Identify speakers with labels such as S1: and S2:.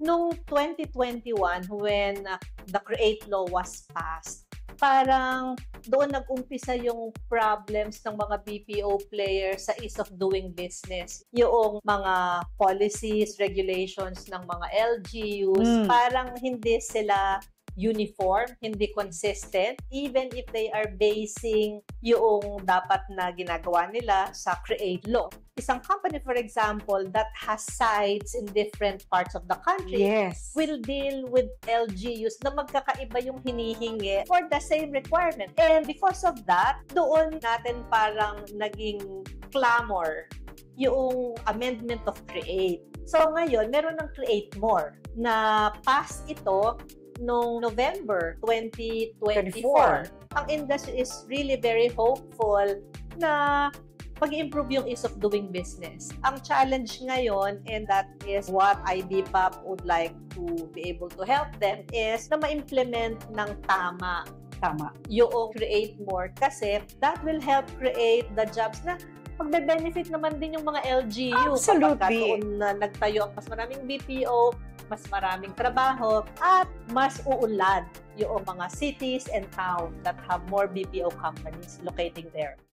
S1: Noong 2021, when the CREATE law was passed, parang doon nag-umpisa yung problems ng mga BPO players sa ease of doing business. Yung mga policies, regulations ng mga LGUs, parang hindi sila uniform, hindi consistent, even if they are basing yung dapat na ginagawa nila sa CREATE law. Isang company, for example, that has sites in different parts of the country will deal with LGUs na magkakaiba yung hinihingi for the same requirement. And because of that, doon natin parang naging clamor yung amendment of CREATE. So ngayon, meron ng CREATE More na pass ito noong November 2024. Ang industry is really very hopeful na mag-improve yung ease of doing business. Ang challenge ngayon, and that is what IBPAP would like to be able to help them, is na ma-implement ng tama yung CREATE More, kasi that will help create the jobs na magbe-benefit naman din yung mga LGU.
S2: Absolutely.
S1: Kapag na nagtayo ang mas maraming BPO, mas maraming trabaho, at mas uunlad yung mga cities and towns that have more BPO companies locating there.